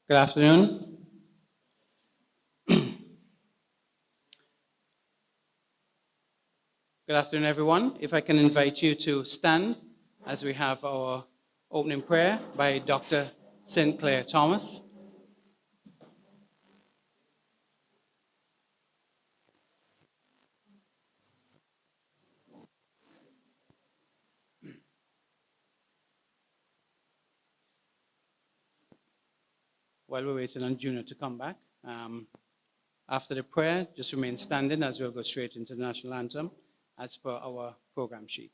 Good afternoon. Good afternoon, everyone. If I can invite you to stand as we have our opening prayer by Dr. Sinclair Thomas. While we're waiting on Junior to come back, after the prayer, just remain standing as we'll go straight into the national anthem as per our program sheet.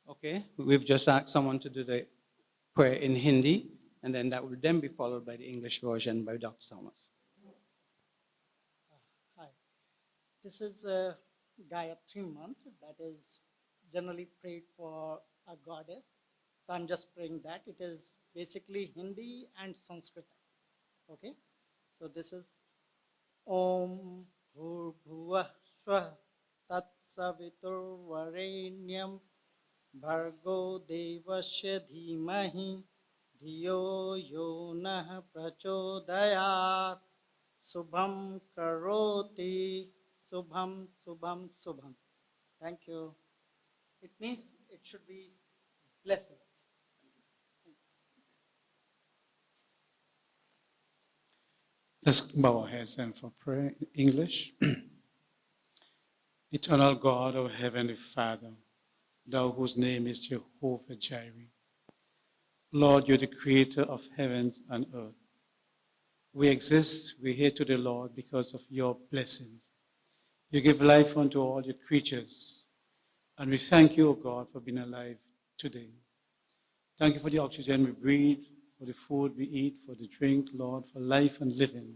Okay, we've just asked someone to do the prayer in Hindi, and then that will then be followed by the English version by Dr. Thomas. Hi, this is a Gayatri mantra that is generally prayed for a goddess. So I'm just praying that. It is basically Hindi and Sanskrit. Okay, so this is Om Bhurbhuvah Swah Tat Savitur Varenyam Bhargo Devasya Dhimahi Dhiyo Yo Nah Prachodayat Subham Karoti Subham Subham Subham. Thank you. It means it should be blessings. Let's bow our heads then for prayer in English. Eternal God, our Heavenly Father, thou whose name is Jehovah Jireh. Lord, you're the creator of heavens and earth. We exist, we're here today, Lord, because of your blessings. You give life unto all your creatures. And we thank you, O God, for being alive today. Thank you for the oxygen we breathe, for the food we eat, for the drink, Lord, for life and living.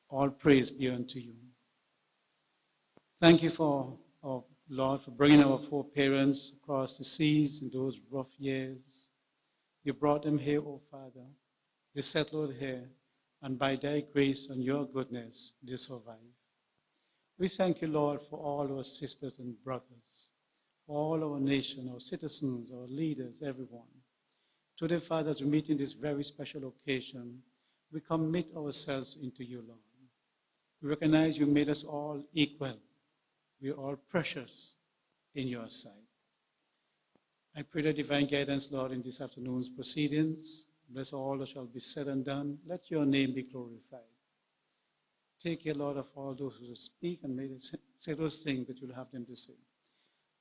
All praise be unto you. Thank you for, Lord, for bringing our four parents across the seas in those rough years. You brought them here, O Father. They settled here, and by thy grace and your goodness, they survive. We thank you, Lord, for all our sisters and brothers, for all our nation, our citizens, our leaders, everyone. Today, Father, as we meet in this very special occasion, we commit ourselves into you, Lord. We recognize you made us all equal. We are all precious in your sight. I pray the divine guidance, Lord, in this afternoon's proceedings. Bless all that shall be said and done. Let your name be glorified. Take care, Lord, of all those who speak and may they say those things that you'll have them to say.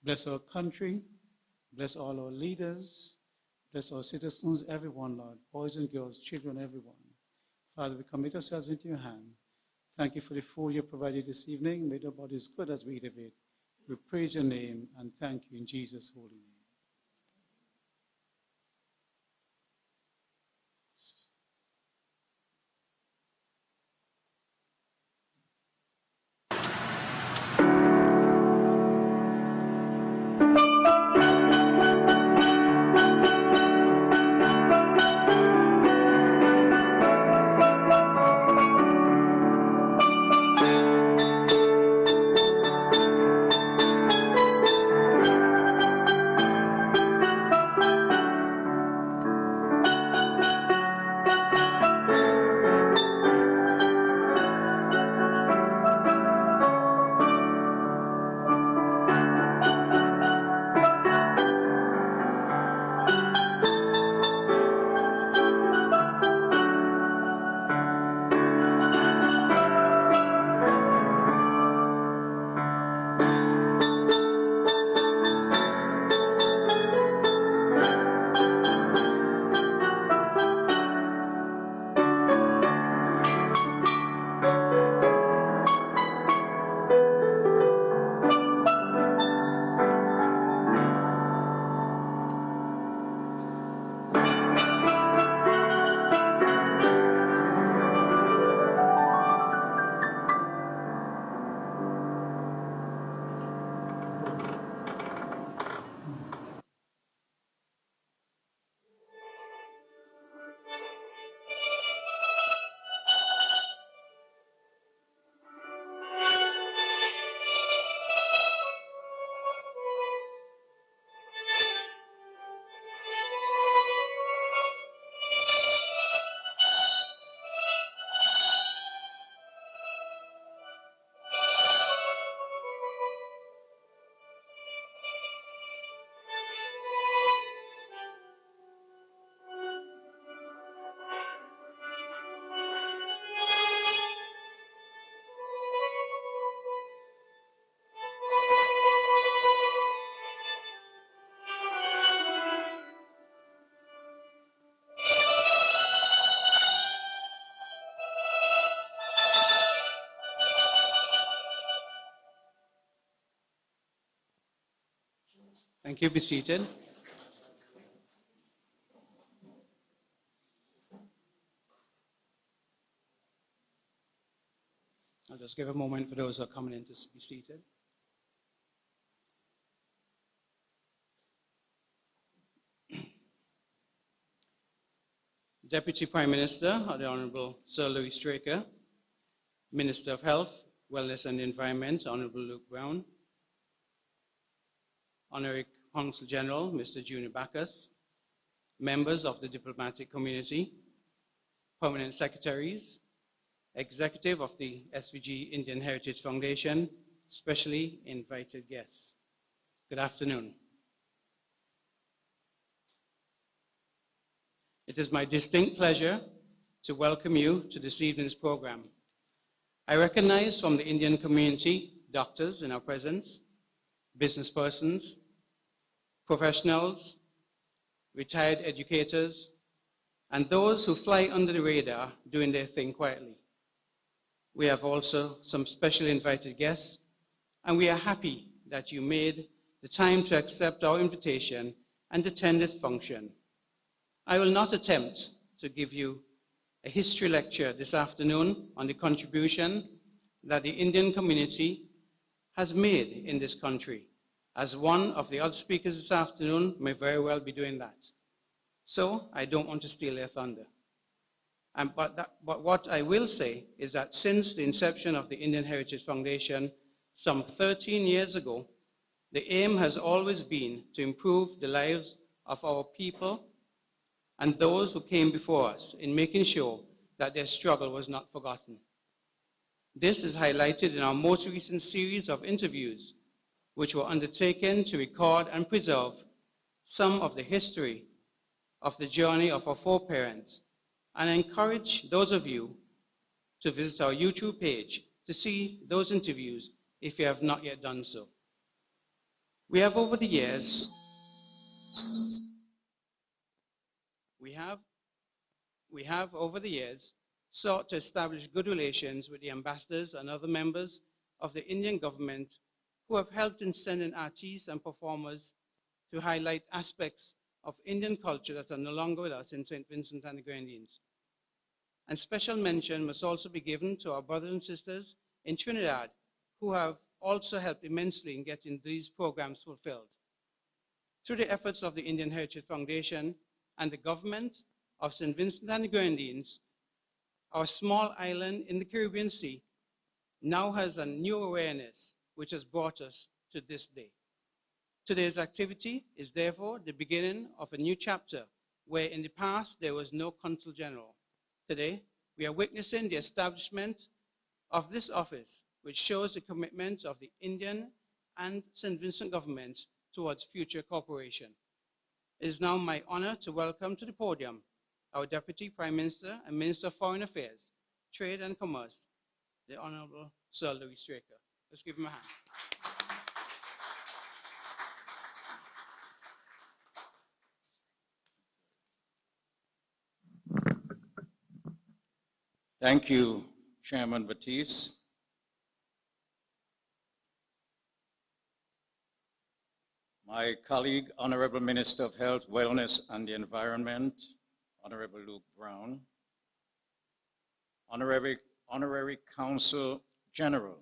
Bless our country. Bless all our leaders. Bless our citizens, everyone, Lord, boys and girls, children, everyone. Father, we commit ourselves into your hand. Thank you for the food you provided this evening. May the body as good as we eat of it. We praise your name and thank you in Jesus' holy name. Thank you. Be seated. I'll just give a moment for those who are coming in to be seated. Deputy Prime Minister, the Honorable Sir Louis Straker, Minister of Health, Wellness and Environment, Honorable Luke Brown, Honorary Consul General, Mr. Junior Bacchus, members of the diplomatic community, permanent secretaries, executive of the SVG Indian Heritage Foundation, specially invited guests. Good afternoon. It is my distinct pleasure to welcome you to this evening's program. I recognize from the Indian community doctors in our presence, business persons, professionals, retired educators, and those who fly under the radar doing their thing quietly. We have also some special invited guests, and we are happy that you made the time to accept our invitation and attend this function. I will not attempt to give you a history lecture this afternoon on the contribution that the Indian community has made in this country, as one of the other speakers this afternoon may very well be doing that. So I don't want to steal their thunder. But what I will say is that since the inception of the Indian Heritage Foundation some 13 years ago, the aim has always been to improve the lives of our people and those who came before us in making sure that their struggle was not forgotten. This is highlighted in our most recent series of interviews, which were undertaken to record and preserve some of the history of the journey of our foreparents, and I encourage those of you to visit our YouTube page to see those interviews if you have not yet done so. We have over the years sought to establish good relations with the ambassadors and other members of the Indian government who have helped in sending artists and performers to highlight aspects of Indian culture that are no longer with us in St. Vincent and the Grenadines. And special mention must also be given to our brothers and sisters in Trinidad who have also helped immensely in getting these programs fulfilled. Through the efforts of the Indian Heritage Foundation and the government of St. Vincent and the Grenadines, our small island in the Caribbean Sea now has a new awareness which has brought us to this day. Today's activity is therefore the beginning of a new chapter where in the past there was no Consul General. Today, we are witnessing the establishment of this office, which shows the commitment of the Indian and St. Vincent governments towards future cooperation. It is now my honor to welcome to the podium our Deputy Prime Minister and Minister of Foreign Affairs, Trade and Commerce, the Honorable Sir Louis Straker. Let's give him a hand. Thank you, Chairman Baptiste. My colleague, Honorable Minister of Health, Wellness and the Environment, Honorable Luke Brown, Honorary Consul General,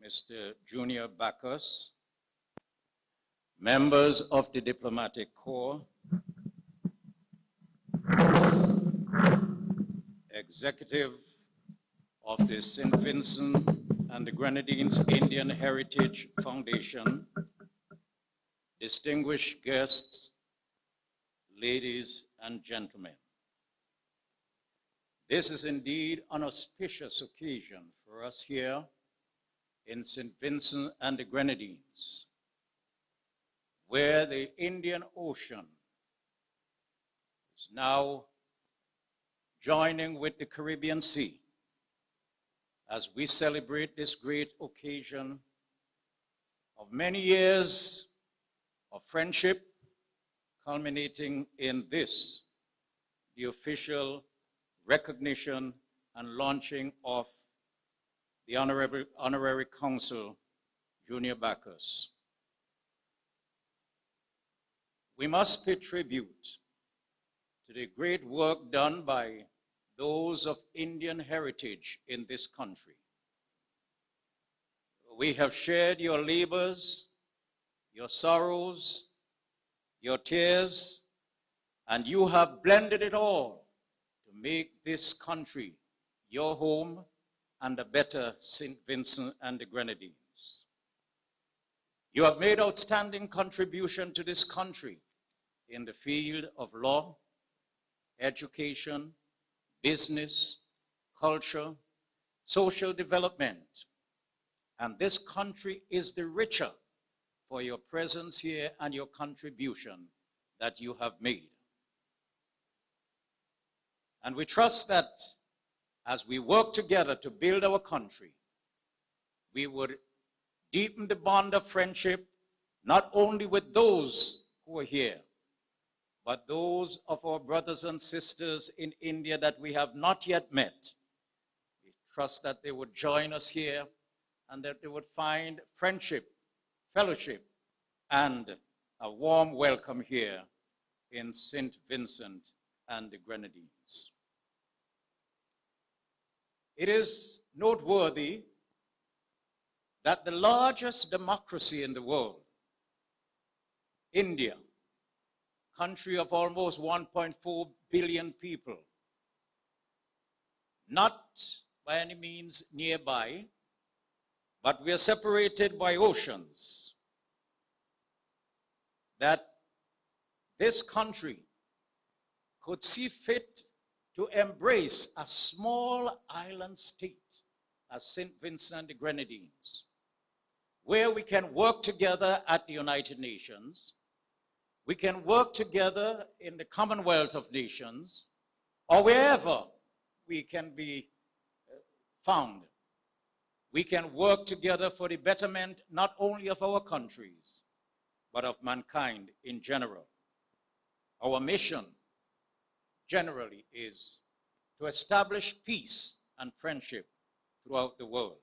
Mr. Junior Bacchus, members of the Diplomatic Corps, executive of the St. Vincent and the Grenadines Indian Heritage Foundation, distinguished guests, ladies and gentlemen. This is indeed an auspicious occasion for us here in St. Vincent and the Grenadines, where the Indian Ocean is now joining with the Caribbean Sea as we celebrate this great occasion of many years of friendship, culminating in this, the official recognition and launching of the Honorary Consul, Junior Bacchus. we must pay tribute to the great work done by those of Indian heritage in this country. We have shared your labors, your sorrows, your tears, and you have blended it all to make this country your home and a better St. Vincent and the Grenadines. You have made outstanding contribution to this country in the field of law, education, business, culture, social development. And this country is the richer for your presence here and your contribution that you have made. And we trust that as we work together to build our country, we would deepen the bond of friendship, not only with those who are here, but those of our brothers and sisters in India that we have not yet met. We trust that they would join us here and that they would find friendship, fellowship, and a warm welcome here in St. Vincent and the Grenadines. It is noteworthy that the largest democracy in the world, India, country of almost 1.4 billion people, not by any means nearby, but we are separated by oceans, that this country could see fit to embrace a small island state as St. Vincent and the Grenadines, where we can work together at the United Nations, we can work together in the Commonwealth of Nations, or wherever we can be found. We can work together for the betterment not only of our countries, but of mankind in general. Our mission generally is to establish peace and friendship throughout the world.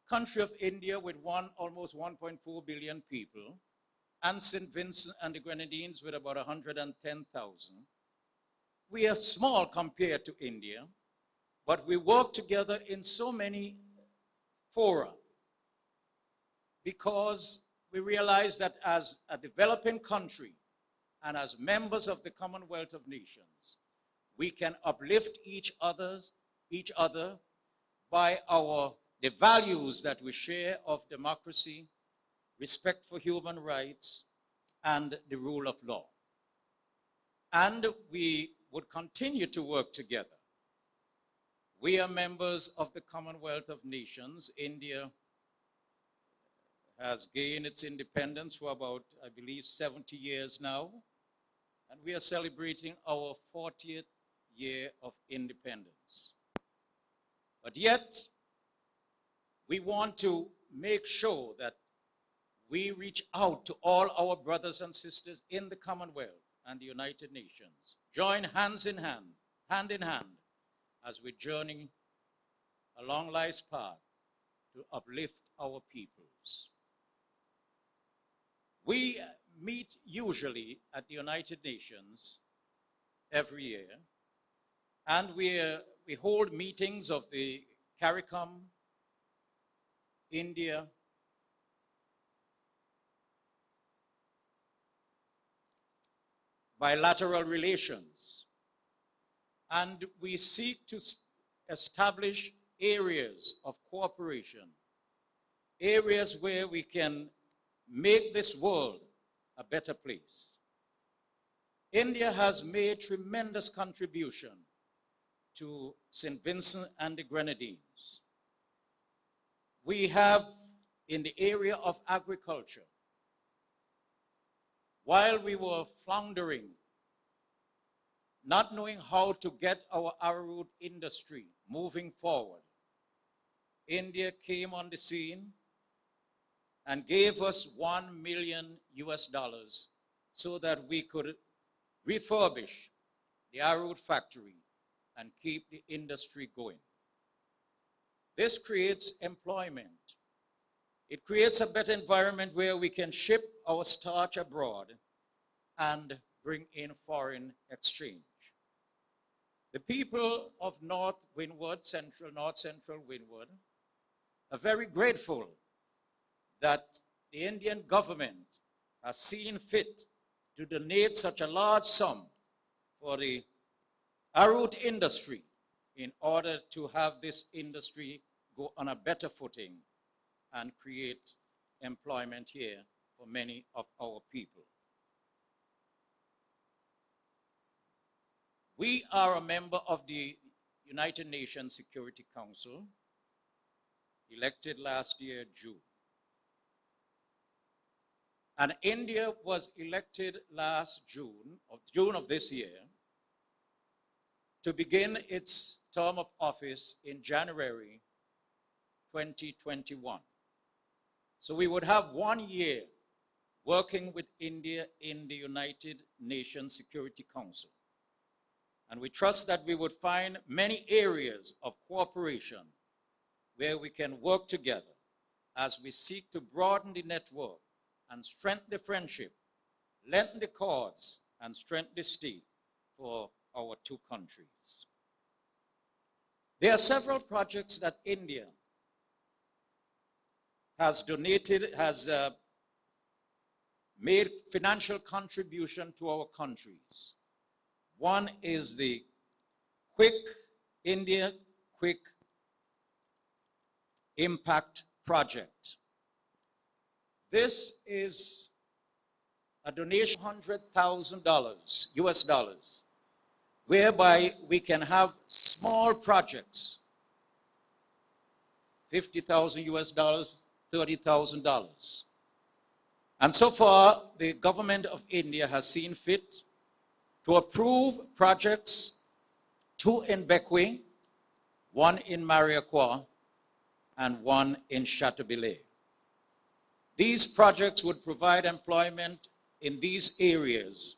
The country of India with almost 1.4 billion people, and St. Vincent and the Grenadines with about 110,000. We are small compared to India, but we work together in so many fora because we realize that as a developing country and as members of the Commonwealth of Nations, we can uplift each other by the values that we share of democracy, respect for human rights, and the rule of law. And we would continue to work together. We are members of the Commonwealth of Nations. India has gained its independence for about, I believe, 70 years now. And we are celebrating our 40th year of independence. But yet, we want to make sure that we reach out to all our brothers and sisters in the Commonwealth and the United Nations. Join hand in hand, as we journey along life's path to uplift our peoples. We meet usually at the United Nations every year, and we hold meetings of the CARICOM, India, bilateral relations, and we seek to establish areas of cooperation, areas where we can make this world a better place. India has made tremendous contribution to St. Vincent and the Grenadines. We have, in the area of agriculture, while we were floundering, not knowing how to get our arrowroot industry moving forward, India came on the scene and gave us $1 million so that we could refurbish the arrowroot factory and keep the industry going. This creates employment It creates a better environment where we can ship our starch abroad and bring in foreign exchange. The people of North Central Windward, are very grateful that the Indian government has seen fit to donate such a large sum for the arrowroot industry in order to have this industry go on a better footing and create employment here for many of our people. We are a member of the United Nations Security Council, elected last year, June. And India was elected last June of this year, to begin its term of office in January 2021. So we would have 1 year working with India in the United Nations Security Council. And we trust that we would find many areas of cooperation where we can work together as we seek to broaden the network and strengthen the friendship, lengthen the cause, and strengthen the stake for our two countries. There are several projects that India has donated, has made financial contribution to our countries. One is the India Quick Impact Project. This is a donation of $100,000 US dollars, whereby we can have small projects, $50,000 US dollars, $30,000. And so far, the government of India has seen fit to approve projects, 2 in Bacchus, 1 in Mariaqua, and 1 in Chateaubriand. These projects would provide employment in these areas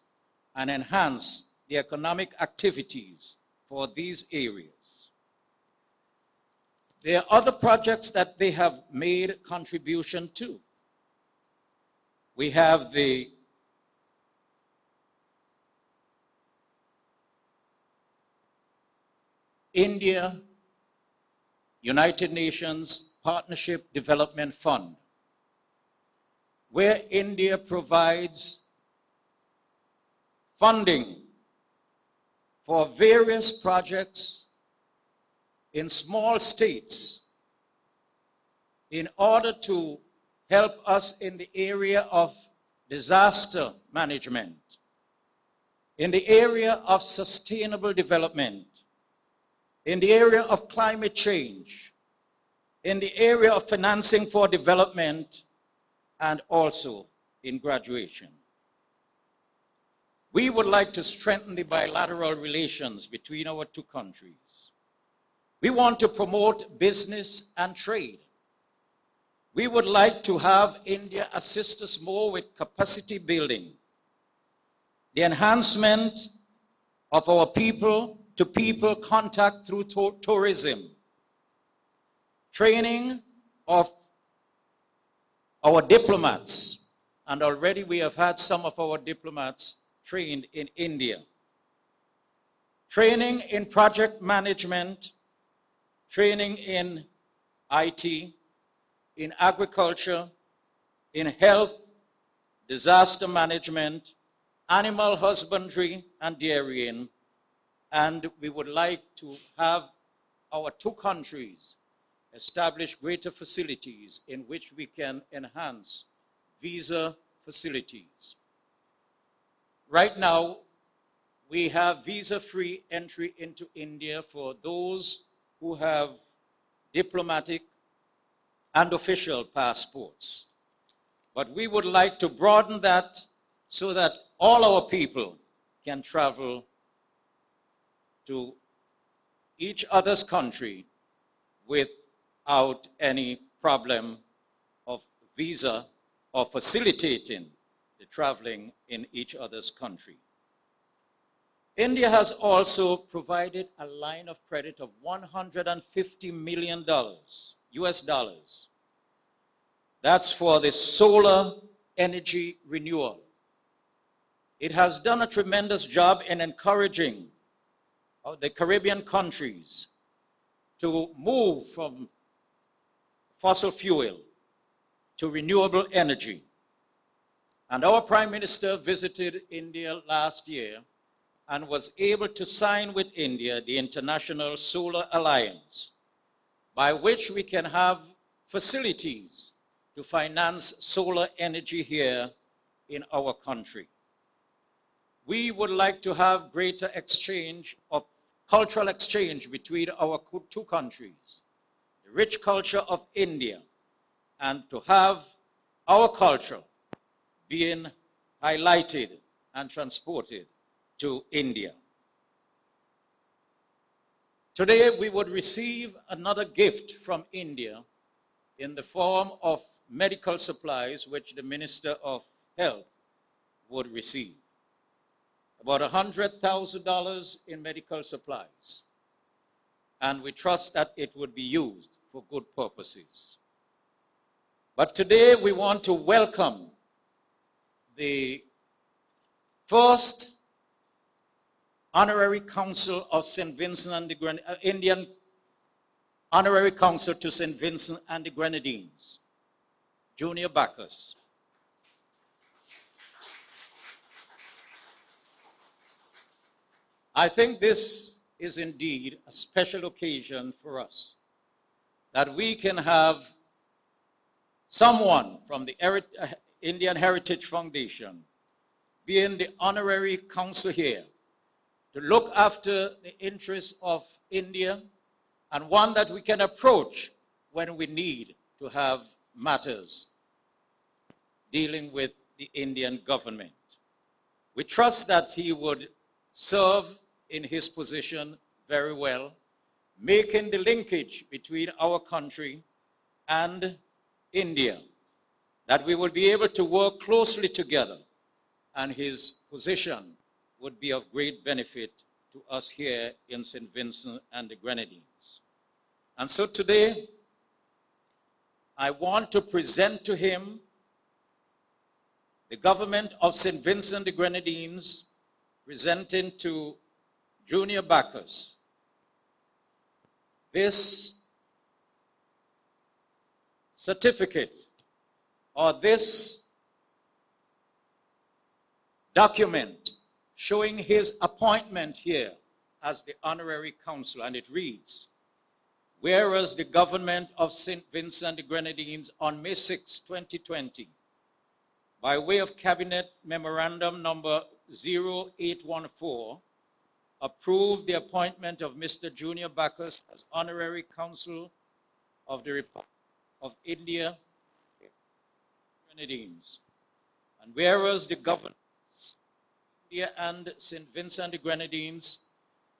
and enhance the economic activities for these areas. There are other projects that they have made contribution to. We have the India United Nations Partnership Development Fund, where India provides funding for various projects in small states in order to help us in the area of disaster management, in the area of sustainable development, in the area of climate change, in the area of financing for development, and also in graduation. We would like to strengthen the bilateral relations between our two countries. We want to promote business and trade. We would like to have India assist us more with capacity building, the enhancement of our people-to-people contact through tourism, training of our diplomats, and already we have had some of our diplomats trained in India. Training in project management, training in IT, in agriculture, in health, disaster management, animal husbandry and dairying, and we would like to have our two countries establish greater facilities in which we can enhance visa facilities. Right now, we have visa-free entry into India for those who have diplomatic and official passports. But we would like to broaden that so that all our people can travel to each other's country without any problem of visa or facilitating the traveling in each other's country. India has also provided a line of credit of $150 million US dollars That's for the solar energy renewal. It has done a tremendous job in encouraging the Caribbean countries to move from fossil fuel to renewable energy. And our Prime Minister visited India last year and was able to sign with India the International Solar Alliance, by which we can have facilities to finance solar energy here in our country. We would like to have greater exchange of cultural exchange between our two countries, the rich culture of India, and to have our culture being highlighted and transported to India. Today, we would receive another gift from India in the form of medical supplies, which the Minister of Health would receive. About $100,000 in medical supplies. And we trust that it would be used for good purposes. But today we want to welcome the first Honorary Consul of St. Vincent and the Grenadines, Indian Honorary Consul to St. Vincent and the Grenadines, Junior Bacchus. I think this is indeed a special occasion for us, that we can have someone from the Indian Heritage Foundation being the Honorary Consul here to look after the interests of India, and one that we can approach when we need to have matters dealing with the Indian government. We trust that he would serve in his position very well, making the linkage between our country and India, that we would be able to work closely together, and his position would be of great benefit to us here in St. Vincent and the Grenadines. And so today, I want to present to him the government of St. Vincent the Grenadines, presenting to Junior Bacchus this certificate, or this document showing his appointment here as the Honorary Consul. And it reads, whereas the government of St. Vincent the Grenadines on May 6, 2020, by way of Cabinet Memorandum number 0814, approved the appointment of Mr. Junior Bacchus as Honorary Consul of the Republic of India, Grenadines. And whereas the government of India and St. Vincent the Grenadines,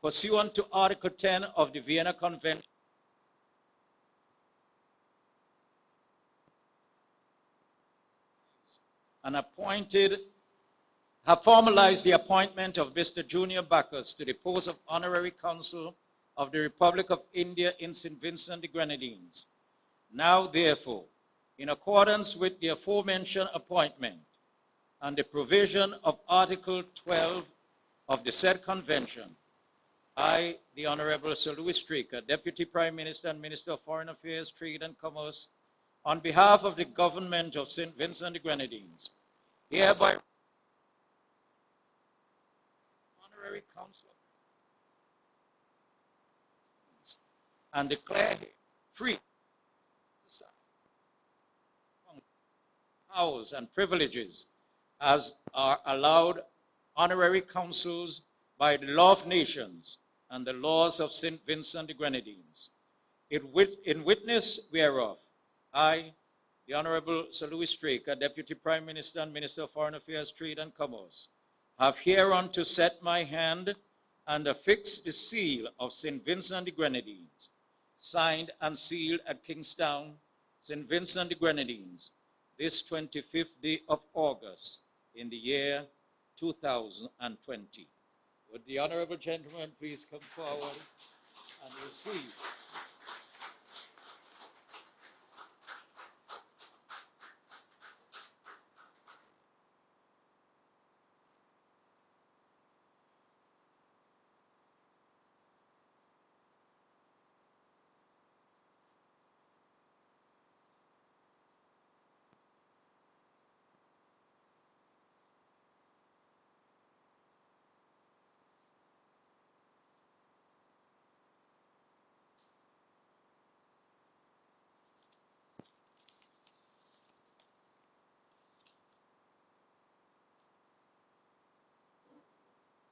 pursuant to Article 10 of the Vienna Convention, and have formalized the appointment of Mr. Junior Bacchus to the post of Honorary Consul of the Republic of India in St. Vincent the Grenadines. Now, therefore, in accordance with the aforementioned appointment and the provision of Article 12 of the said convention, I, the Honorable Sir Louis Straker, Deputy Prime Minister and Minister of Foreign Affairs, Trade and Commerce, on behalf of the government of St. Vincent the Grenadines, hereby Honorary Consul and declare him free powers and privileges as are allowed honorary consuls by the law of nations and the laws of St. Vincent the Grenadines. In witness whereof, I, the Honorable Sir Louis Straker, Deputy Prime Minister and Minister of Foreign Affairs, Trade and Commerce, have hereunto set my hand and affixed the seal of St. Vincent the Grenadines, signed and sealed at Kingstown, St. Vincent the Grenadines, this 25th day of August in the year 2020. Would the honorable gentleman please come forward and receive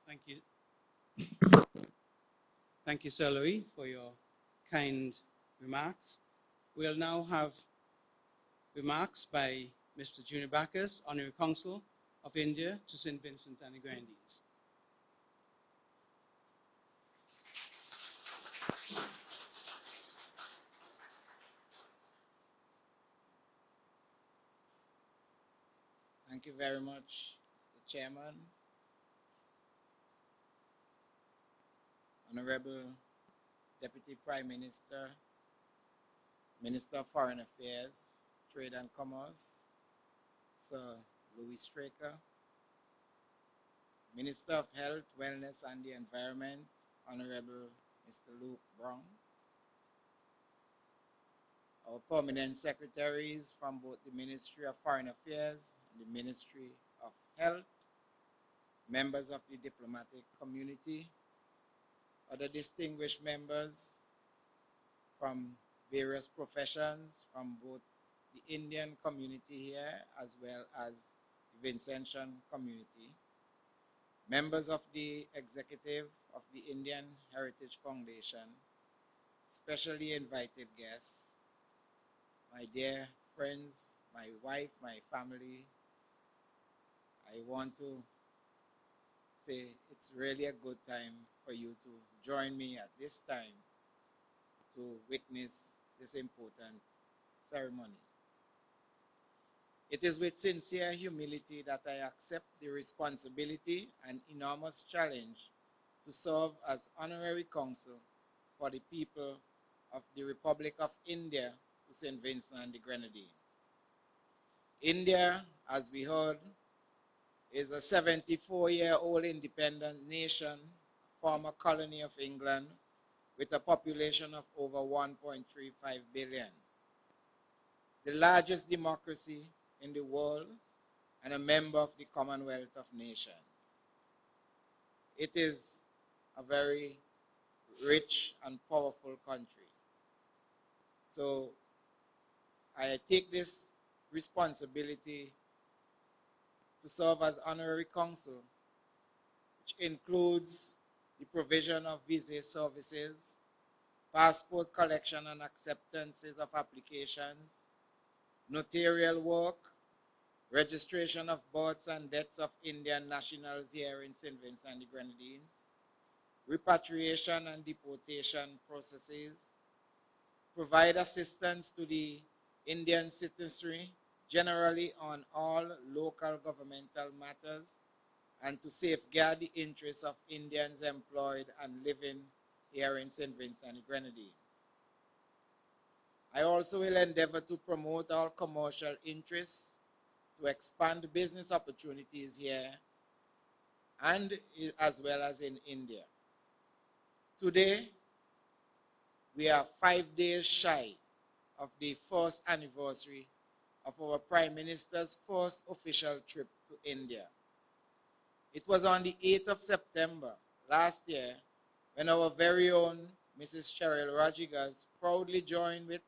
Thank you. Thank you, Sir Louis, for your kind remarks. We'll now have remarks by Mr. Junior Bacchus, Honorary Consul of India to St Vincent and the Grenadines. Thank you very much, Mr. Chairman, Honorable Deputy Prime Minister, Minister of Foreign Affairs, Trade and Commerce, Sir Louis Straker, Minister of Health, Wellness and the Environment, Honorable Mr. Luke Brown, our permanent secretaries from both the Ministry of Foreign Affairs and the Ministry of Health, members of the diplomatic community, other distinguished members from various professions from both the Indian community here as well as the Vincentian community, members of the executive of the Indian Heritage Foundation, specially invited guests, my dear friends, my wife, my family, I want to say it's really a good time for you to join me at this time to witness this important ceremony. It is with sincere humility that I accept the responsibility and enormous challenge to serve as Honorary Consul for the people of the Republic of India to St. Vincent and the Grenadines. India, as we heard, is a 74-year-old independent nation, former colony of England, with a population of over 1.35 billion. The largest democracy in the world and a member of the Commonwealth of Nations. It is a very rich and powerful country. So I take this responsibility to serve as Honorary Consul, which includes the provision of visa services, passport collection and acceptances of applications, notarial work, registration of births and deaths of Indian nationals here in St. Vincent and the Grenadines, repatriation and deportation processes, provide assistance to the Indian citizenry generally on all local governmental matters, and to safeguard the interests of Indians employed and living here in St. Vincent and the Grenadines. I also will endeavor to promote our commercial interests, to expand business opportunities here, and as well as in India. Today, we are 5 days shy of the first anniversary of our Prime Minister's first official trip to India. It was on the 8th of September last year when our very own Mrs. Cheryl Rodriguez proudly joined with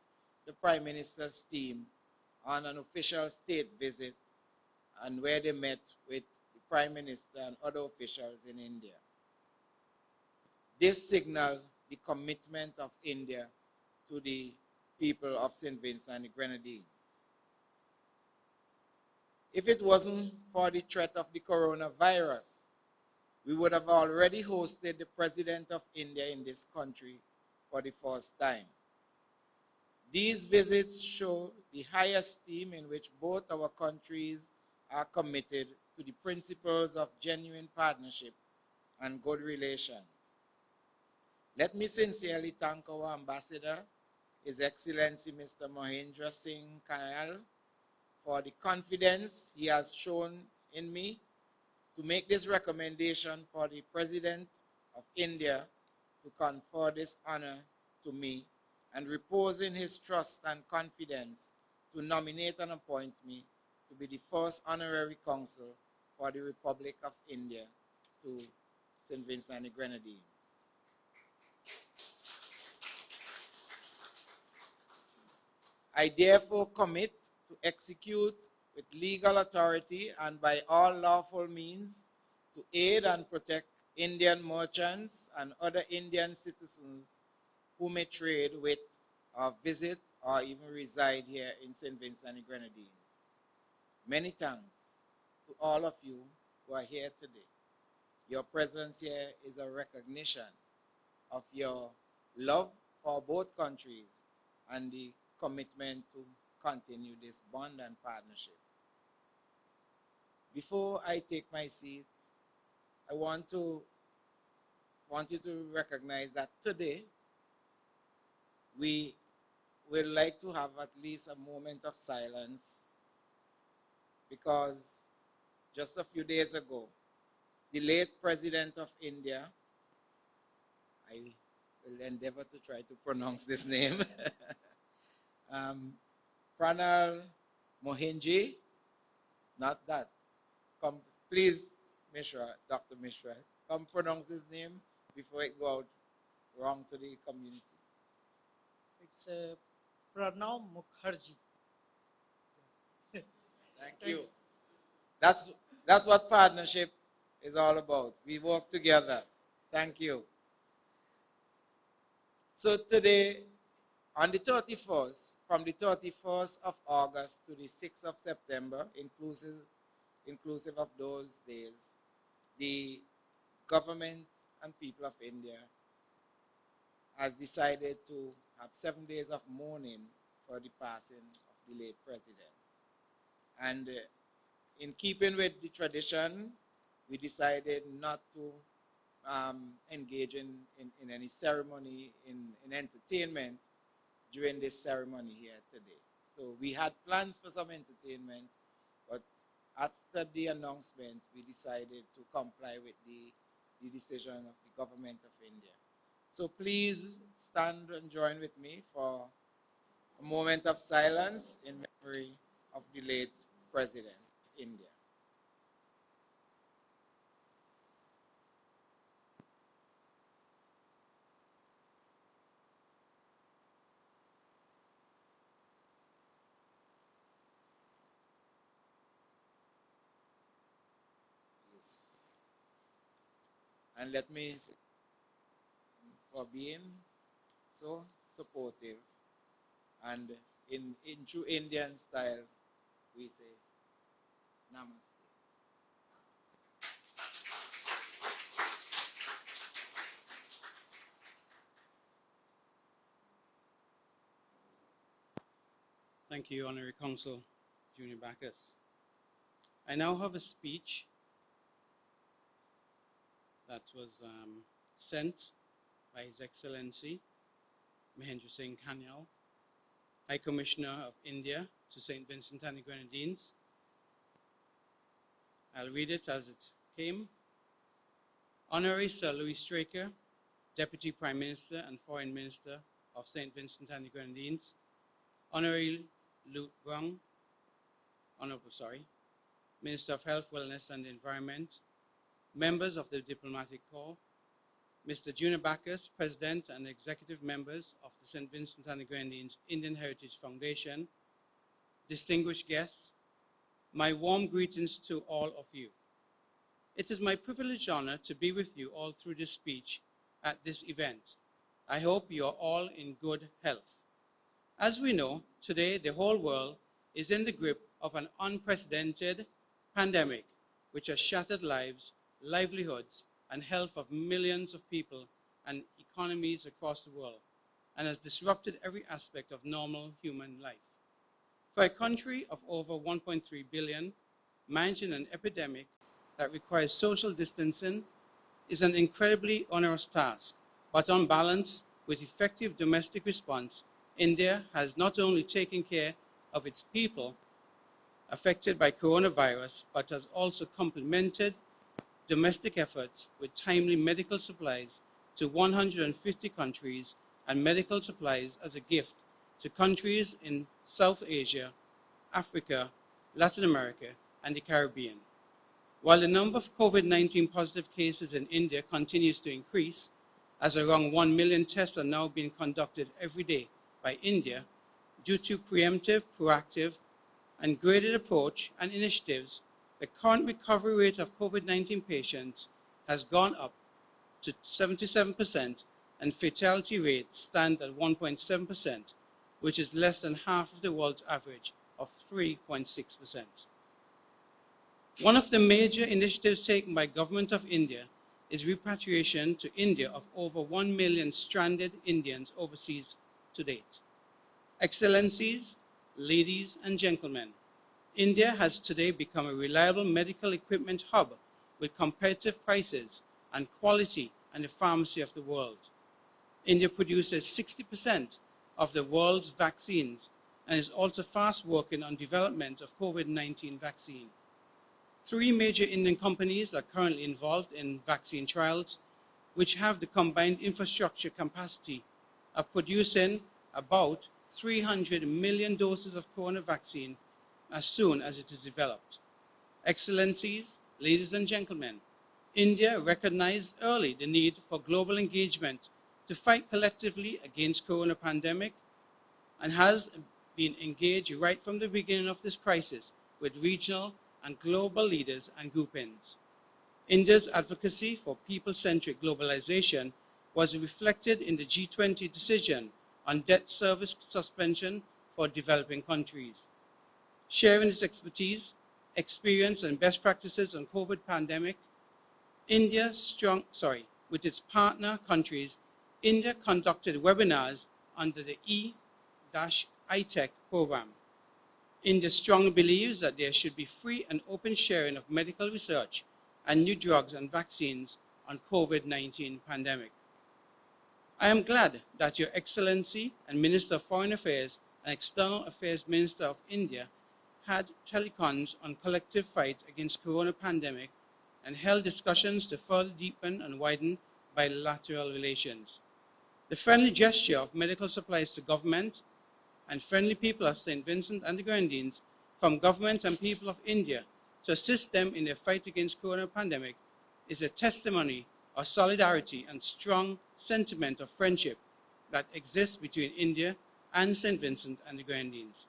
the Prime Minister's team on an official state visit, and where they met with the Prime Minister and other officials in India. This signaled the commitment of India to the people of St. Vincent and the Grenadines. If it wasn't for the threat of the coronavirus, we would have already hosted the President of India in this country for the first time. These visits show the high esteem in which both our countries are committed to the principles of genuine partnership and good relations. Let me sincerely thank our Ambassador, His Excellency Mr. Mahendra Singh Kanal, for the confidence he has shown in me to make this recommendation for the President of India to confer this honor to me, and repose in his trust and confidence to nominate and appoint me to be the first Honorary Consul for the Republic of India to St. Vincent and the Grenadines. I therefore commit to execute with legal authority and by all lawful means to aid and protect Indian merchants and other Indian citizens who may trade with or visit or even reside here in St. Vincent and Grenadines. Many thanks to all of you who are here today. Your presence here is a recognition of your love for both countries and the commitment to continue this bond and partnership. Before I take my seat, I want you to recognize that today we would like to have at least a moment of silence, because just a few days ago, the late President of India, I will endeavor to try to pronounce this name, Pranal Mohinji, not that. Come, please, Mishra, Dr. Mishra, come pronounce his name before it go out wrong to the community. It's Pranav Mukherjee. Thank you. That's what partnership is all about. We work together. Thank you. So today, on the 31st, from the 31st of August to the 6th of September, inclusive of those days, the government and people of India has decided to have 7 days of mourning for the passing of the late president. And in keeping with the tradition, we decided not to engage in any ceremony, in entertainment during this ceremony here today. So we had plans for some entertainment, but after the announcement, we decided to comply with the decision of the Government of India. So please stand and join with me for a moment of silence in memory of the late President of India. Yes. And let me say, for being so supportive, and in true Indian style, we say namaste. Thank you, Honorary Consul Junior Bacchus. I now have a speech that was sent by His Excellency Mahendra Singh Kanyal, High Commissioner of India to St. Vincent and the Grenadines. I'll read it as it came. Honorary Sir Louis Straker, Deputy Prime Minister and Foreign Minister of St. Vincent and the Grenadines, Honorary Luke Brung, Minister of Health, Wellness and Environment, members of the Diplomatic Corps, Mr. Junior Bacchus, President and Executive Members of the St. Vincent and the Grenadines Indian Heritage Foundation, distinguished guests, my warm greetings to all of you. It is my privileged honor to be with you all through this speech at this event. I hope you are all in good health. As we know, today the whole world is in the grip of an unprecedented pandemic which has shattered lives, livelihoods, and health of millions of people and economies across the world, and has disrupted every aspect of normal human life. For a country of over 1.3 billion, managing an epidemic that requires social distancing is an incredibly onerous task, but on balance, with effective domestic response, India has not only taken care of its people affected by coronavirus, but has also complemented domestic efforts with timely medical supplies to 150 countries and medical supplies as a gift to countries in South Asia, Africa, Latin America, and the Caribbean. While the number of COVID-19 positive cases in India continues to increase, as around 1 million tests are now being conducted every day by India, due to preemptive, proactive, and graded approach and initiatives, the current recovery rate of COVID-19 patients has gone up to 77%, and fatality rates stand at 1.7%, which is less than half of the world's average of 3.6%. One of the major initiatives taken by Government of India is repatriation to India of over 1 million stranded Indians overseas to date. Excellencies, ladies and gentlemen, India has today become a reliable medical equipment hub with competitive prices and quality and the pharmacy of the world. India produces 60% of the world's vaccines and is also fast working on development of COVID-19 vaccine. 3 major Indian companies are currently involved in vaccine trials, which have the combined infrastructure capacity of producing about 300 million doses of corona vaccine as soon as it is developed. Excellencies, ladies and gentlemen, India recognized early the need for global engagement to fight collectively against corona pandemic and has been engaged right from the beginning of this crisis with regional and global leaders and groupings. India's advocacy for people-centric globalization was reflected in the G20 decision on debt service suspension for developing countries. Sharing its expertise, experience, and best practices on COVID pandemic, with its partner countries, India conducted webinars under the E-ITEC program. India strongly believes that there should be free and open sharing of medical research and new drugs and vaccines on COVID-19 pandemic. I am glad that Your Excellency and Minister of Foreign Affairs and External Affairs Minister of India had telecons on collective fight against corona pandemic and held discussions to further deepen and widen bilateral relations. The friendly gesture of medical supplies to government and friendly people of St. Vincent and the Grenadines from government and people of India to assist them in their fight against corona pandemic is a testimony of solidarity and strong sentiment of friendship that exists between India and St. Vincent and the Grenadines.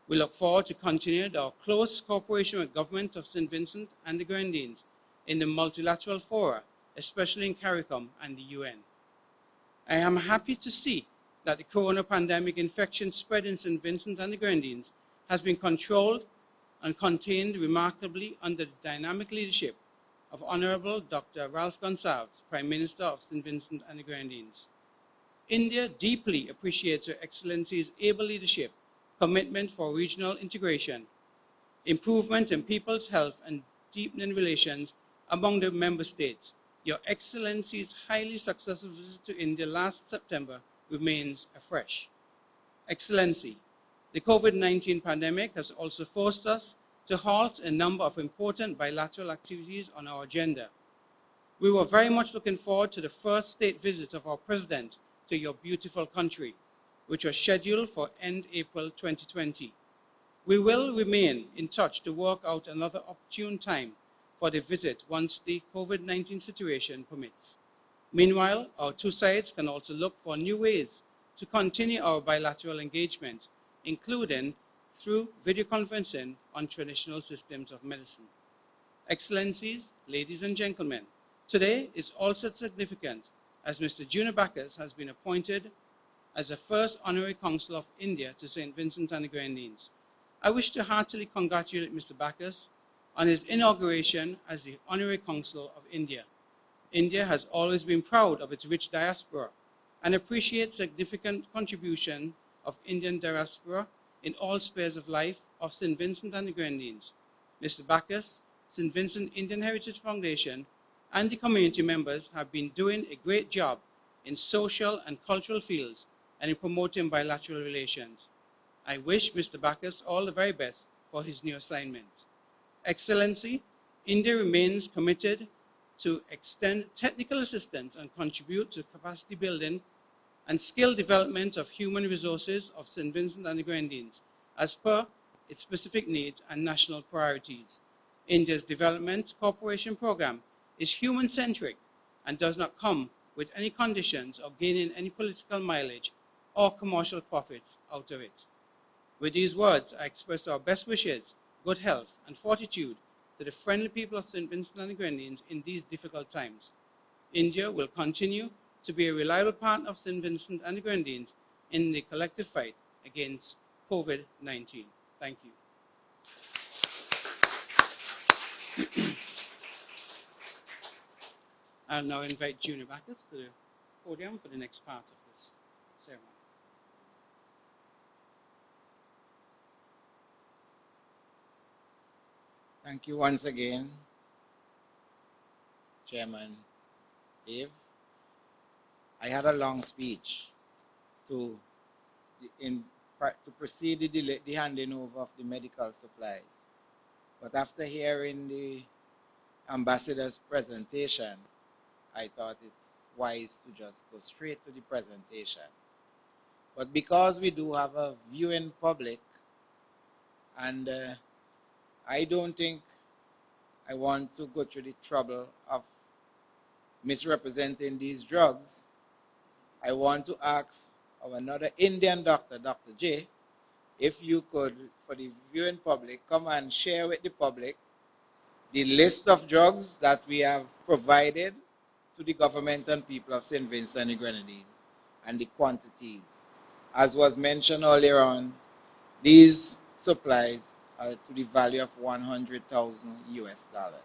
We look forward to continuing our close cooperation with government of St. Vincent and the Grenadines in the multilateral fora, especially in CARICOM and the UN. I am happy to see that the corona pandemic infection spread in St. Vincent and the Grenadines has been controlled and contained remarkably under the dynamic leadership of Honorable Dr. Ralph Gonsalves, Prime Minister of St. Vincent and the Grenadines. India deeply appreciates Your Excellency's able leadership, commitment for regional integration, improvement in people's health, and deepening relations among the member states. Your Excellency's highly successful visit to India last September remains afresh. Excellency, the COVID-19 pandemic has also forced us to halt a number of important bilateral activities on our agenda. We were very much looking forward to the first state visit of our President to your beautiful country, which was scheduled for end April 2020. We will remain in touch to work out another opportune time for the visit once the COVID-19 situation permits. Meanwhile, our two sides can also look for new ways to continue our bilateral engagement, including through video conferencing on traditional systems of medicine. Excellencies, ladies and gentlemen, today is also significant as Mr. Junior Bacchus has been appointed as the first Honorary Consul of India to St. Vincent and the Grenadines. I wish to heartily congratulate Mr. Bacchus on his inauguration as the Honorary Consul of India. India has always been proud of its rich diaspora and appreciates significant contribution of Indian diaspora in all spheres of life of St. Vincent and the Grenadines. Mr. Bacchus, St. Vincent Indian Heritage Foundation, and the community members have been doing a great job in social and cultural fields and in promoting bilateral relations. I wish Mr. Bacchus all the very best for his new assignment. Excellency, India remains committed to extend technical assistance and contribute to capacity building and skill development of human resources of St. Vincent and the Grenadines as per its specific needs and national priorities. India's development cooperation program is human-centric and does not come with any conditions of gaining any political mileage or commercial profits out of it. With these words, I express our best wishes, good health, and fortitude to the friendly people of St. Vincent and the Grenadines in these difficult times. India will continue to be a reliable partner of St. Vincent and the Grenadines in the collective fight against COVID-19. Thank you. I'll now invite Junior Bacchus to the podium for the next part of this ceremony. Thank you once again, Chairman Dave. I had a long speech to precede the handing over of the medical supplies. But after hearing the ambassador's presentation, I thought it's wise to just go straight to the presentation. But because we do have a viewing public, and I don't think I want to go through the trouble of misrepresenting these drugs, I want to ask our another Indian doctor, Dr. J, if you could, for the viewing public, come and share with the public the list of drugs that we have provided to the government and people of St. Vincent and the Grenadines and the quantities. As was mentioned earlier on, these supplies are to the value of 100,000 US dollars.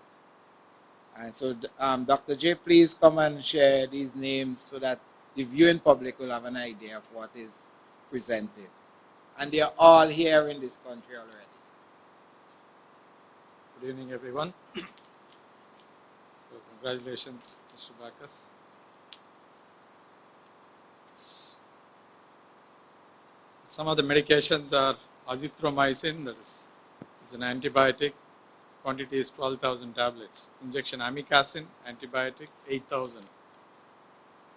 And so, Dr. J, please come and share these names so that the viewing public will have an idea of what is presented. And they are all here in this country already. Good evening, everyone. So, congratulations, Mr. Bacchus. Some of the medications are azithromycin, that is it's an antibiotic. Quantity is 12,000 tablets. Injection amikacin, antibiotic, 8,000.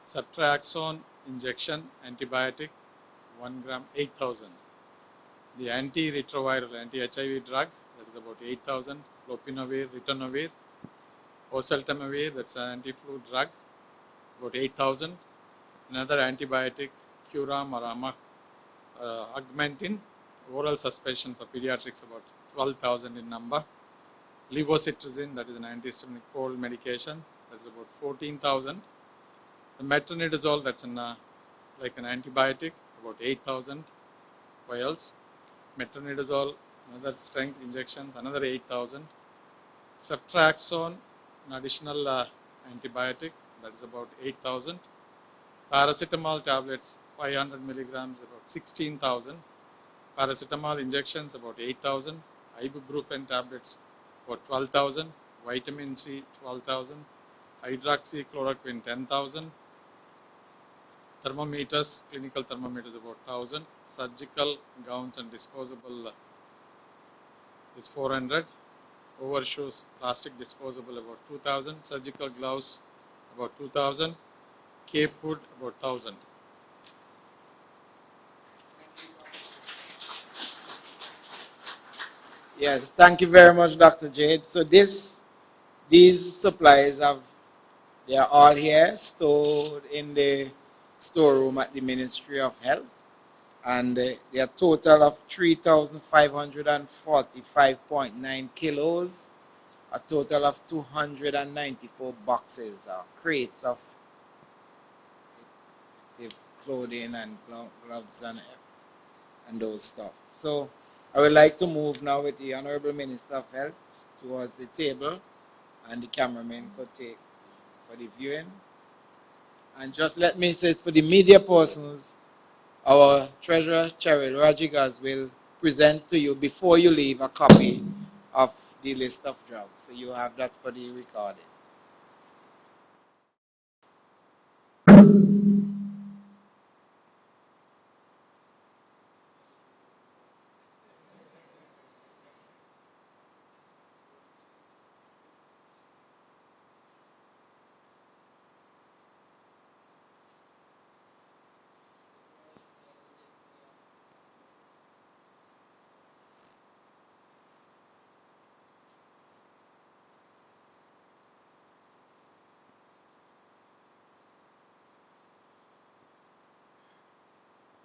Ceftriaxone injection, antibiotic, 1 gram, 8,000. The antiretroviral, anti-HIV drug, that is about 8,000. Lopinavir, ritonavir. Oseltamivir, that's an anti-flu drug, about 8,000. Another antibiotic, Curam or Augmentin, oral suspension for pediatrics, about 12,000 in number. Levocitrazine, that is an antihistaminic cold medication, that is about 14,000. The metronidazole, that's like an antibiotic, about 8,000 vials. Metronidazole, another strength injections, another 8,000. Ceftriaxone, an additional antibiotic, that is about 8,000. Paracetamol tablets, 500 milligrams, about 16,000. Paracetamol injections, about 8,000. Ibuprofen tablets, about 12,000. Vitamin C, 12,000. Hydroxychloroquine, 10,000. Thermometers, clinical thermometers, about 1,000. Surgical gowns and disposable is 400. Overshoes, plastic disposable, about 2,000. Surgical gloves, about 2,000. Cape hood, about 1,000. Yes, thank you very much, Dr. Jade. So these supplies they are all here, stored in the storeroom at the Ministry of Health. And they are a total of 3,545.9 kilos, a total of 294 boxes, crates of clothing and gloves and those stuff. So I would like to move now with the Honorable Minister of Health towards the table, and the cameraman could take for the viewing. And just let me say, for the media persons, our Treasurer, Cheryl Rodriguez, will present to you, before you leave, a copy of the list of drugs. So you have that for the recording.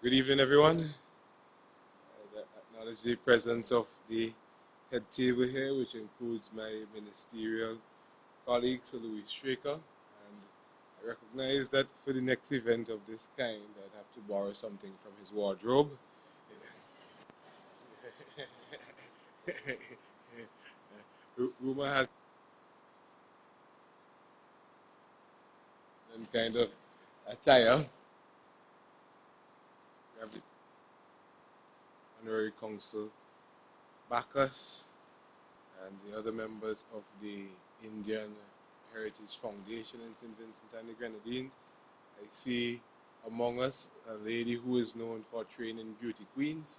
Good evening, everyone. I acknowledge the presence of the head table here, which includes my ministerial colleague, Sir Louis Straker, and recognize that for the next event of this kind, I'd have to borrow something from his wardrobe. Rumor has some kind of attire. We have the Honorary Consul Bacchus and the other members of the Indian Heritage Foundation in St Vincent and the Grenadines. I see among us a lady who is known for training beauty queens,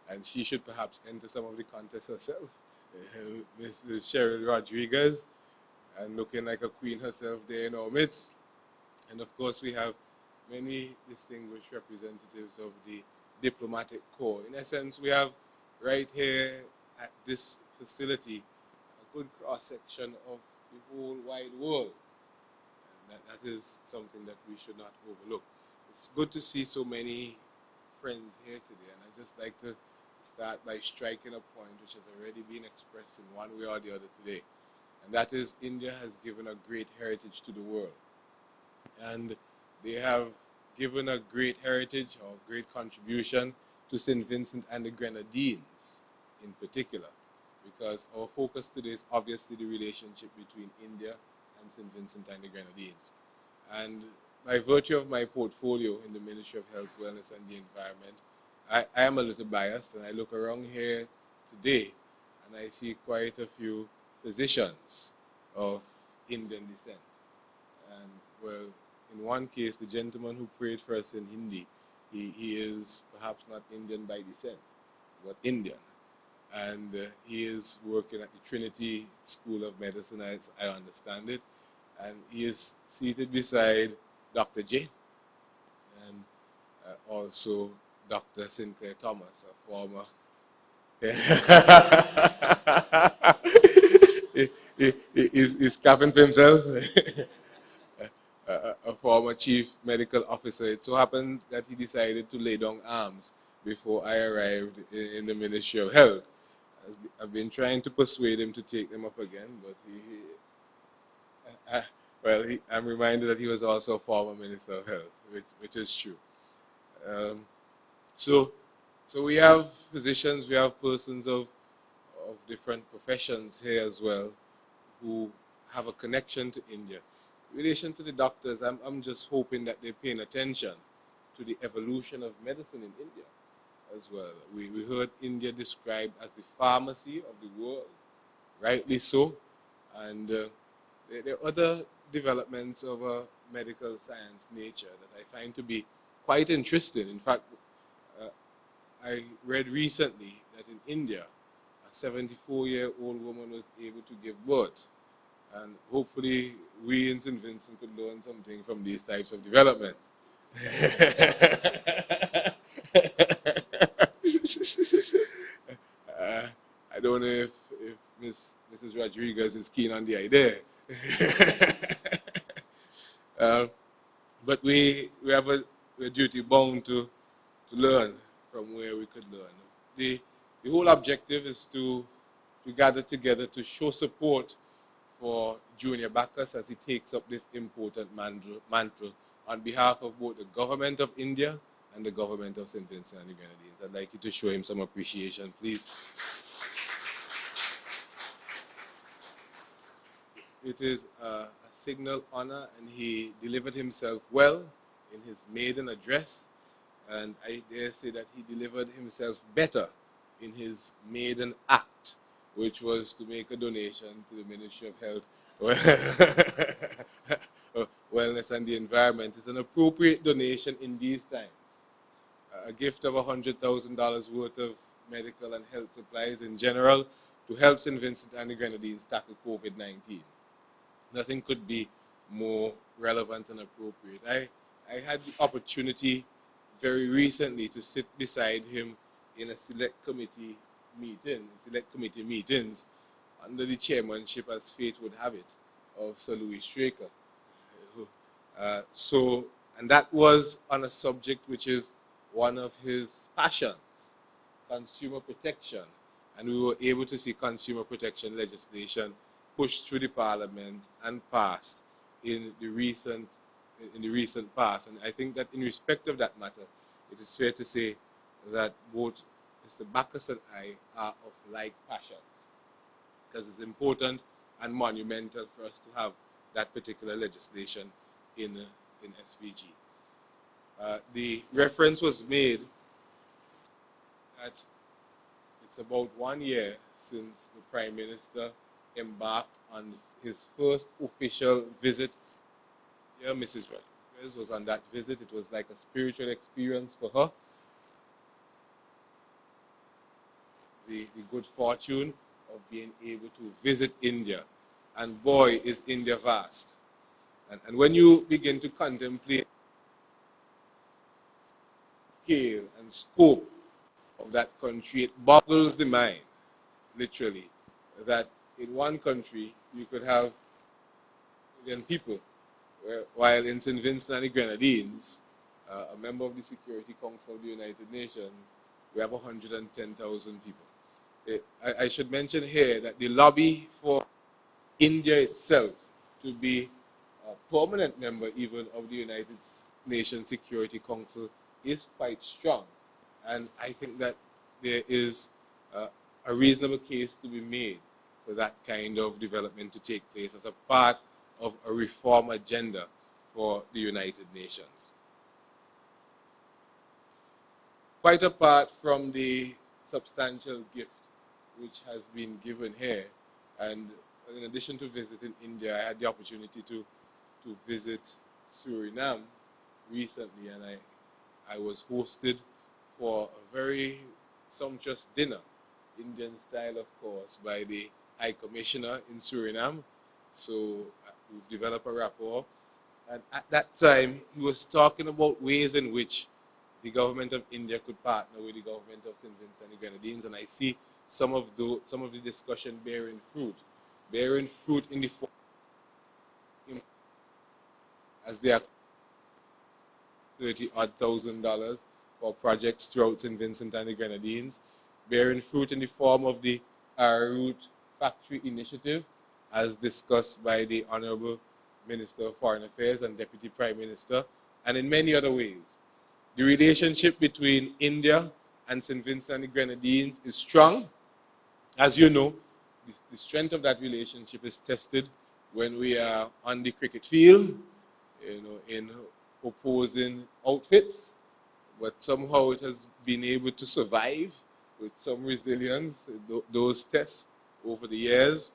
and she should perhaps enter some of the contests herself. Mrs. Cheryl Rodriguez, and looking like a queen herself there in our midst. And of course, we have many distinguished representatives of the diplomatic corps. In essence, we have right here at this facility a good cross-section of the whole wide world. And that is something that we should not overlook. It's good to see so many friends here today, and I'd just like to start by striking a point which has already been expressed in one way or the other today. And that is, India has given a great heritage to the world. And they have given a great heritage or great contribution to St. Vincent and the Grenadines in particular, because our focus today is obviously the relationship between India and St. Vincent and the Grenadines. And by virtue of my portfolio in the Ministry of Health, Wellness and the Environment, I am a little biased, and I look around here today and I see quite a few physicians of Indian descent. And well, in one case, the gentleman who prayed for us in Hindi, he is perhaps not Indian by descent, but Indian. And he is working at the Trinity School of Medicine, as I understand it. And he is seated beside Dr. Jane and also Dr. Sinclair Thomas, a former he's clapping for himself. A former chief medical officer. It so happened that he decided to lay down arms before I arrived in the Ministry of Health. I've been trying to persuade him to take them up again, but I'm reminded that he was also a former Minister of Health, which is true. So we have physicians, we have persons of different professions here as well who have a connection to India. In relation to the doctors, I'm just hoping that they're paying attention to the evolution of medicine in India as well. We heard India described as the pharmacy of the world, rightly so. And there are other developments of a medical science nature that I find to be quite interesting. In fact, I read recently that in India, a 74-year-old woman was able to give birth. And hopefully, we in St. Vincent could learn something from these types of developments. I don't know if Mrs. Rodriguez is keen on the idea. But we have a duty bound to learn from where we could learn. The whole objective is to gather together to show support for Junior Bacchus as he takes up this important mantle on behalf of both the Government of India and the Government of St. Vincent and the Grenadines. I'd like you to show him some appreciation, please. It is a signal honor, and he delivered himself well in his maiden address, and I dare say that he delivered himself better in his maiden act, which was to make a donation to the Ministry of Health, Wellness and the Environment. It's an appropriate donation in these times. A gift of $100,000 worth of medical and health supplies in general to help St. Vincent and the Grenadines tackle COVID-19. Nothing could be more relevant and appropriate. I had the opportunity very recently to sit beside him in a select committee meetings under the chairmanship, as fate would have it, of Sir Louis Straker. And that was on a subject which is one of his passions, consumer protection. And we were able to see consumer protection legislation pushed through the Parliament and passed in the recent past. And I think that in respect of that matter, it is fair to say that both Mr. Bacchus and I are of like passions, because it's important and monumental for us to have that particular legislation in SVG. The reference was made that it's about 1 year since the Prime Minister embarked on his first official visit. Yeah, Mrs. Rodriguez was on that visit. It was like a spiritual experience for her. The good fortune of being able to visit India. And boy, is India vast. And when you begin to contemplate scale and scope of that country, it boggles the mind, literally, that in one country you could have 1 million people, while in St Vincent and the Grenadines, a member of the Security Council of the United Nations, we have 110,000 people. I should mention here that the lobby for India itself to be a permanent member even of the United Nations Security Council is quite strong. And I think that there is a reasonable case to be made for that kind of development to take place as a part of a reform agenda for the United Nations. Quite apart from the substantial gift which has been given here, and in addition to visiting India, I had the opportunity to visit Suriname recently, and I was hosted for a very sumptuous dinner, Indian style of course, by the High Commissioner in Suriname. So we've developed a rapport, and at that time he was talking about ways in which the Government of India could partner with the Government of St Vincent and the Grenadines, and I see some of the discussion bearing fruit in the form as they are $30,000 for projects throughout St Vincent and the Grenadines, bearing fruit in the form of the Root Factory Initiative, as discussed by the Honorable Minister of Foreign Affairs and Deputy Prime Minister, and in many other ways. The relationship between India and St Vincent and the Grenadines is strong. As you know, the strength of that relationship is tested when we are on the cricket field, in opposing outfits, but somehow it has been able to survive with some resilience, those tests over the years.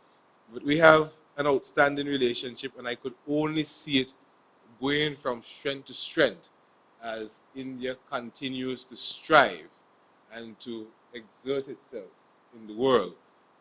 But we have an outstanding relationship, and I could only see it going from strength to strength as India continues to strive and to exert itself in the world.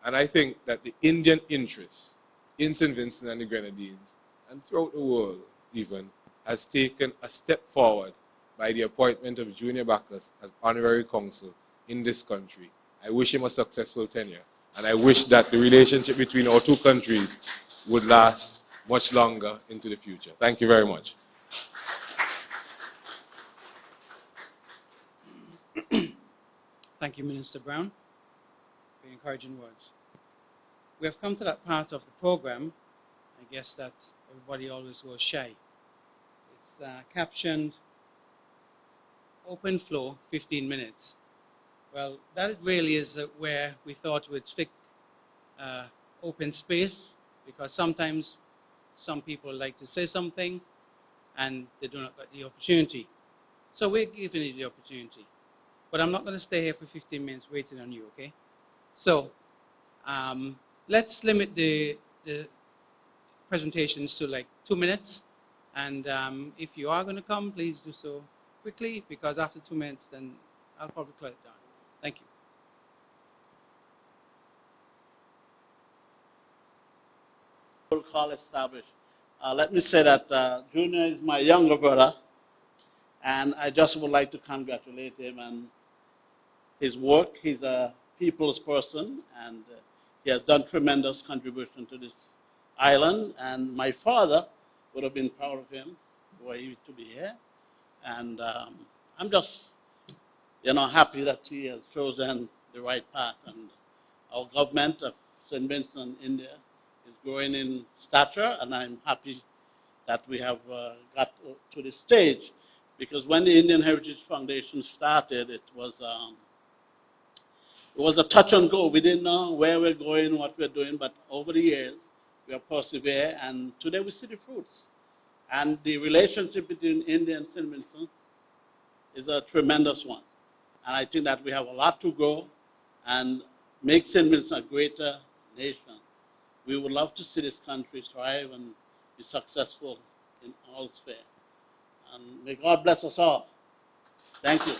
And I think that the Indian interest in St. Vincent and the Grenadines, and throughout the world even, has taken a step forward by the appointment of Junior Bacchus as Honorary Consul in this country. I wish him a successful tenure, and I wish that the relationship between our two countries would last much longer into the future. Thank you very much. Thank you, Minister Brown, for your encouraging words. We have come to that part of the program, I guess that everybody always goes shy. It's captioned Open Flow, 15 minutes. Well, that really is where we thought we'd stick open space, because sometimes some people like to say something and they do not get the opportunity. So we're giving you the opportunity. But I'm not going to stay here for 15 minutes waiting on you, okay? So let's limit the presentations to like 2 minutes. And if you are going to come, please do so quickly, because after 2 minutes, then I'll probably close it down. Thank you. Call established. Let me say that Junior is my younger brother, and I just would like to congratulate him and his work. He's a people's person, and he has done tremendous contribution to this island, and my father would have been proud of him were he to be here. And I'm just, happy that he has chosen the right path, and our government of St. Vincent, India, is growing in stature, and I'm happy that we have got to this stage. Because when the Indian Heritage Foundation started, it was a touch and go. We didn't know where we're going, what we're doing, but over the years, we have persevered, and today we see the fruits. And the relationship between India and St. Vincent is a tremendous one. And I think that we have a lot to grow and make St. Vincent a greater nation. We would love to see this country thrive and be successful in all spheres. And may God bless us all. Thank you.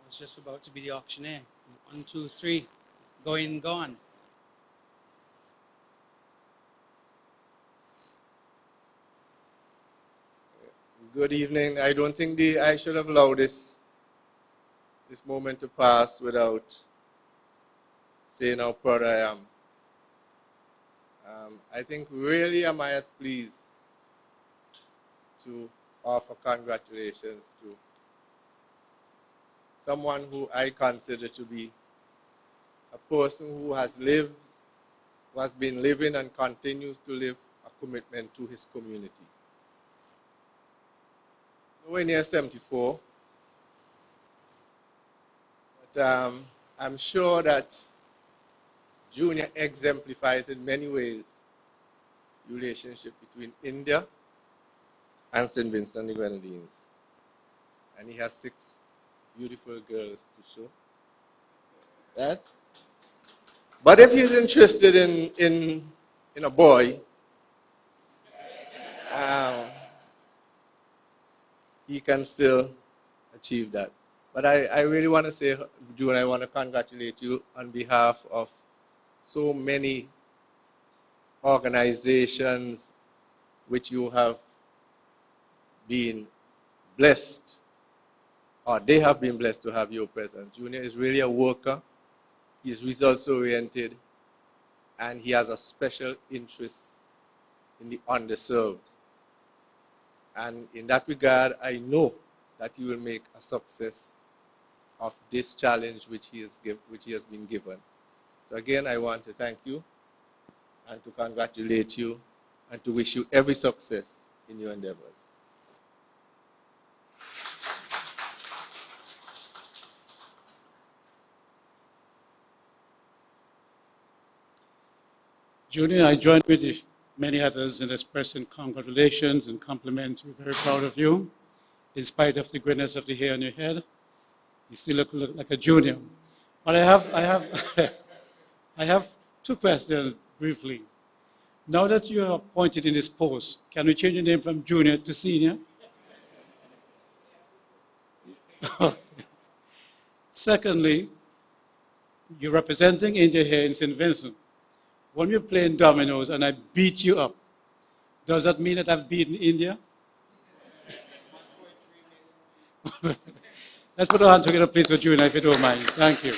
I was just about to be the auctioneer. 1, 2, 3, going, gone. Good evening. I don't think I should have allowed this moment to pass without saying how proud I am. I think really am I as pleased to offer congratulations to someone who I consider to be a person who has lived, who has been living and continues to live a commitment to his community. Nowhere near 74, but I'm sure that Junior exemplifies in many ways the relationship between India and St. Vincent and the Grenadines. And he has 6 beautiful girls to show that. But if he's interested in a boy, he can still achieve that. But I really want to say, June, I want to congratulate you on behalf of so many organizations which you have been blessed, or they have been blessed to have your presence. Junior is really a worker. He's results-oriented, and he has a special interest in the underserved. And in that regard, I know that he will make a success of this challenge which he has been given. So again, I want to thank you and to congratulate you and to wish you every success in your endeavors. Junior, I join with the many others in expressing congratulations and compliments. We're very proud of you. In spite of the greatness of the hair on your head, you still look like a junior. But I have 2 questions briefly. Now that you are appointed in this post, can we change your name from junior to senior? Secondly, you're representing India here in St. Vincent. When we're playing dominoes and I beat you up, does that mean that I've beaten India? Let's put our hands together, please, for Junior, if you don't mind. Thank you.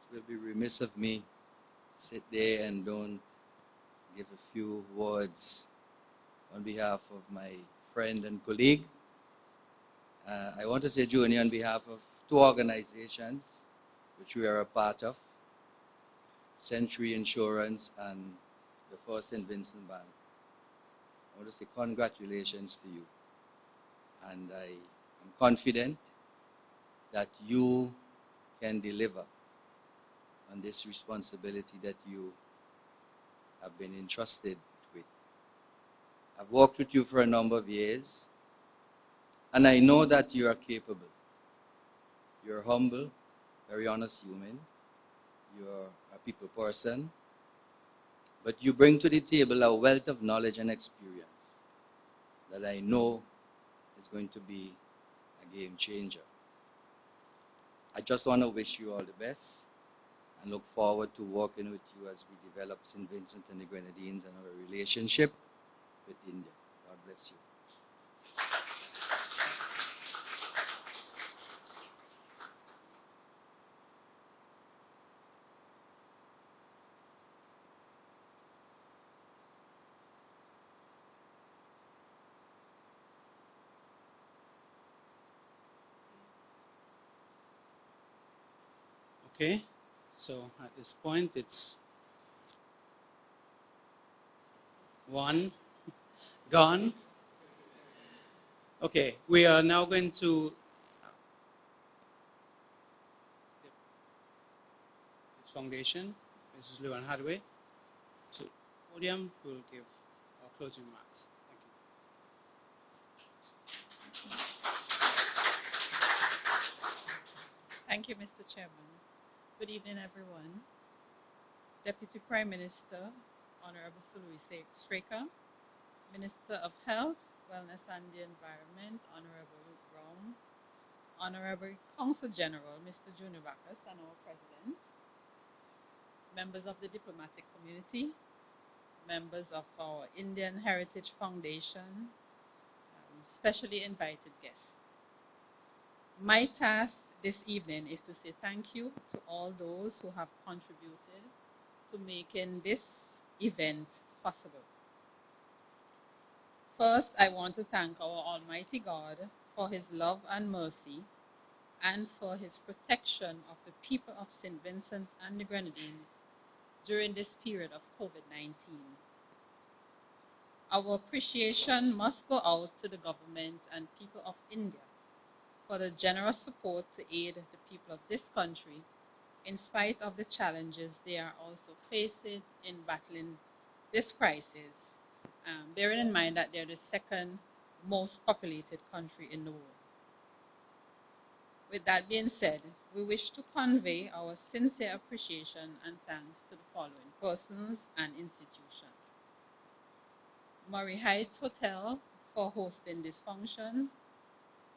It will be remiss of me to sit there and don't give a few words on behalf of my friend and colleague. I want to say, Junior, on behalf of 2 organizations which we are a part of, Century Insurance and the First St. Vincent Bank, I want to say congratulations to you. And I am confident that you can deliver on this responsibility that you have been entrusted with. I've worked with you for a number of years, and I know that you are capable. You're humble, very honest human. You're a people person. But you bring to the table a wealth of knowledge and experience that I know is going to be a game changer. I just want to wish you all the best and look forward to working with you as we develop St. Vincent and the Grenadines and our relationship with India. God bless you. Okay, so at this point it's one gone. Okay, we are now going to foundation, Mrs. Luan Hadway. So podium will give our closing remarks. Thank you. Thank you, Mr. Chairman. Good evening, everyone. Deputy Prime Minister, Honorable Sir Louis Straker, Minister of Health, Wellness and the Environment, Honorable Luke Brown, Honorary Consul General, Mr. Junior Bacchus, and our President, members of the diplomatic community, members of our Indian Heritage Foundation, specially invited guests. My task this evening is to say thank you to all those who have contributed to making this event possible. First, I want to thank our Almighty God for His love and mercy and for His protection of the people of St. Vincent and the Grenadines during this period of COVID-19. Our appreciation must go out to the government and people of India for the generous support to aid the people of this country in spite of the challenges they are also facing in battling this crisis, bearing in mind that they're the second most populated country in the world. With that being said, we wish to convey our sincere appreciation and thanks to the following persons and institutions. Murray Heights Hotel for hosting this function.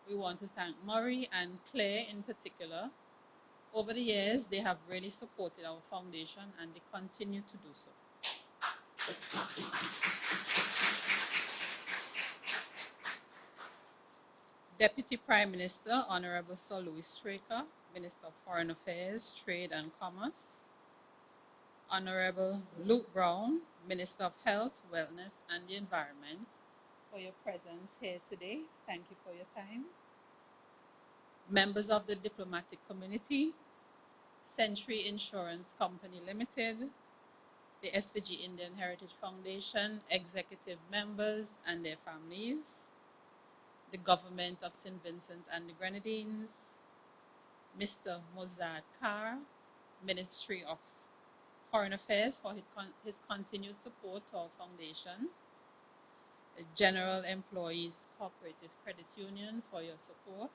We want to thank Murray and Claire in particular. Over the years, they have really supported our foundation and they continue to do so. Deputy Prime Minister, Honorable Sir Louis Straker, Minister of Foreign Affairs, Trade and Commerce. Honorable Luke Brown, Minister of Health, Wellness and the Environment, for your presence here today. Thank you for your time. Members of the diplomatic community, Century Insurance Company Limited, the SVG Indian Heritage Foundation, executive members and their families, the Government of St. Vincent and the Grenadines, Mr. Mozart Carr, Ministry of Foreign Affairs for his continued support to our foundation, the General Employees Cooperative Credit Union for your support,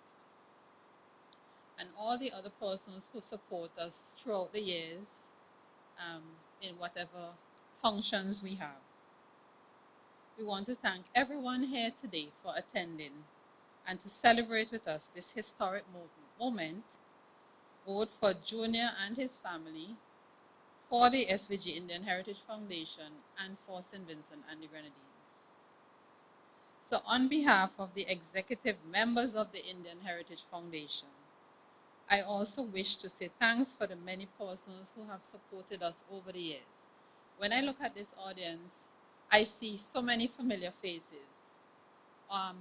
and all the other persons who support us throughout the years in whatever functions we have. We want to thank everyone here today for attending and to celebrate with us this historic moment, both for Junior and his family, for the SVG Indian Heritage Foundation, and for St. Vincent and the Grenadines. So on behalf of the executive members of the Indian Heritage Foundation, I also wish to say thanks for the many persons who have supported us over the years. When I look at this audience, I see so many familiar faces.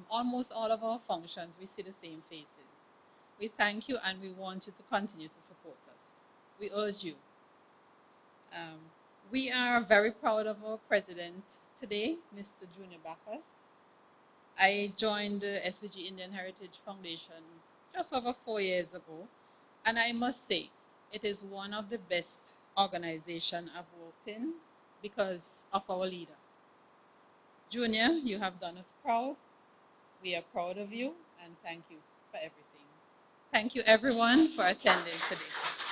Almost all of our functions, we see the same faces. We thank you and we want you to continue to support us. We urge you. We are very proud of our president today, Mr. Junior Bacchus. I joined the SVG Indian Heritage Foundation just over 4 years ago, and I must say, it is one of the best organizations I've worked in because of our leader. Junior, you have done us proud. We are proud of you, and thank you for everything. Thank you everyone for attending today.